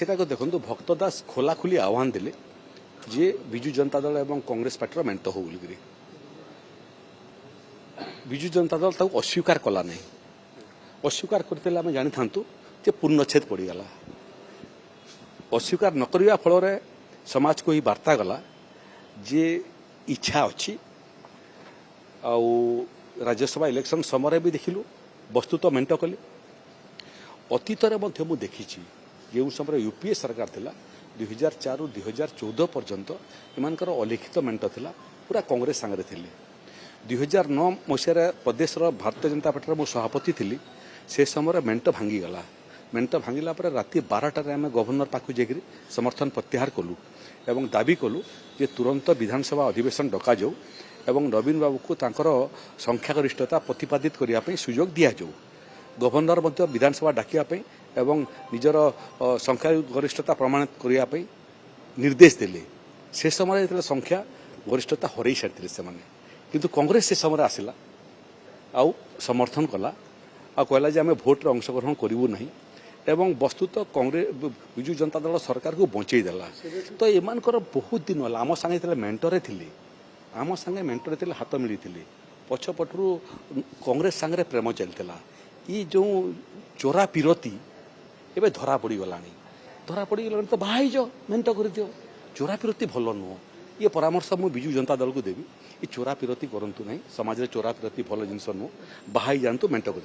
সেটাকে দেখুন ভক্ত দাস খোলাখুলি আহ্বান দেলে যে বিজু জনতা দল এবং কংগ্রেস পার্টির মেଣ୍ଟ হো বলিকি বিজু জনতা দল তাকে অস্বীকার কলা নাই অস্বীকার করতে আমি জানিথান্তু যে ପୂର୍ଣ୍ଣଚ୍ଛେଦ ପଡ଼ିଗଲା ଅସ୍ୱୀକାର ନ କରିବା ଫଳରେ ସମାଜକୁ ଏହି ବାର୍ତ୍ତା ଗଲା ଯେ ଇଚ୍ଛା ଅଛି ଆଉ ରାଜ୍ୟସଭା ଇଲେକ୍ସନ ସମୟରେ ବି ଦେଖିଲୁ ବସ୍ତୁତ ମେଣ୍ଟ କଲେ ଅତୀତରେ ମଧ୍ୟ ମୁଁ ଦେଖିଛି ଯେଉଁ ସମୟରେ ୟୁପିଏ ସରକାର ଥିଲା 2004ରୁ 2014 ପର୍ଯ୍ୟନ୍ତ ଏମାନଙ୍କର ଅଲିଖିତ ମେଣ୍ଟ ଥିଲା ପୁରା କଂଗ୍ରେସ ସାଙ୍ଗରେ ଥିଲେ 2009 ମସିହାରେ ପ୍ରଦେଶର ଭାରତୀୟ ଜନତା ପାର୍ଟିର ମୁଁ ସଭାପତି ଥିଲି ସେ ସମୟରେ ମେଣ୍ଟ ଭାଙ୍ଗିଗଲା ମେଣ୍ଟ ଭାଙ୍ଗିଲା ପରେ ରାତି 12ଟାରେ ଆମେ ଗଭର୍ଣ୍ଣର ପାଖକୁ ଯାଇକରି ସମର୍ଥନ ପ୍ରତ୍ୟାହାର କଲୁ ଏବଂ ଦାବି କଲୁ ଯେ ତୁରନ୍ତ ବିଧାନସଭା ଅଧିବେଶନ ଡକାଯାଉ ଏବଂ ନବୀନ ବାବୁକୁ ତାଙ୍କର ସଂଖ୍ୟାଗରିଷ୍ଠତା ପ୍ରତିପାଦିତ କରିବା ପାଇଁ ସୁଯୋଗ ଦିଆଯାଉ ଗଭର୍ଣ୍ଣର ମଧ୍ୟ ବିଧାନସଭା ଡାକିବା ପାଇଁ ଏବଂ ନିଜର ସଂଖ୍ୟାଗରିଷ୍ଠତା ପ୍ରମାଣିତ କରିବା ପାଇଁ ନିର୍ଦ୍ଦେଶ ଦେଲେ ସେ ସମୟରେ ଯେତେବେଳେ ସଂଖ୍ୟା ଗରିଷ୍ଠତା ହରାଇ ସାରିଥିଲେ ସେମାନେ କିନ୍ତୁ କଂଗ୍ରେସ ସେ ସମୟରେ ଆସିଲା ଆଉ ସମର୍ଥନ କଲା ଆଉ କହିଲା ଯେ ଆମେ ଭୋଟରେ ଅଂଶଗ୍ରହଣ କରିବୁ ନାହିଁ ଏବଂ ବସ୍ତୁତ କଂଗ୍ରେସ ବିଜୁ ଜନତା ଦଳ ସରକାରକୁ ବଞ୍ଚେଇ ଦେଲା ତ ଏମାନଙ୍କର ବହୁତ ଦିନ ହେଲା ଆମ ସାଙ୍ଗେ ଯେତେବେଳେ ମେଣ୍ଟରେ ଥିଲେ ଆମ ସାଙ୍ଗେ ମେଣ୍ଟରେ ଥିଲେ ହାତ ମିଳିଥିଲେ ପଛପଟରୁ କଂଗ୍ରେସ ସାଙ୍ଗରେ ପ୍ରେମ ଚାଲିଥିଲା ଇ ଯେଉଁ ଚୋରା ପିରତି ଏବେ ଧରା ପଡ଼ିଗଲାଣି ତ ବାହା ହେଇଯାଅ ମେଣ୍ଟ କରିଦିଅ ଚୋରା ପିରତି ଭଲ ନୁହଁ ये परामर्श मु बिजु जनता दल को देवी ये चोरा पिरती करंतु नहीं समाज रे चोरा पिरती भल जिनस नु बाहाई जानतु मेंट कर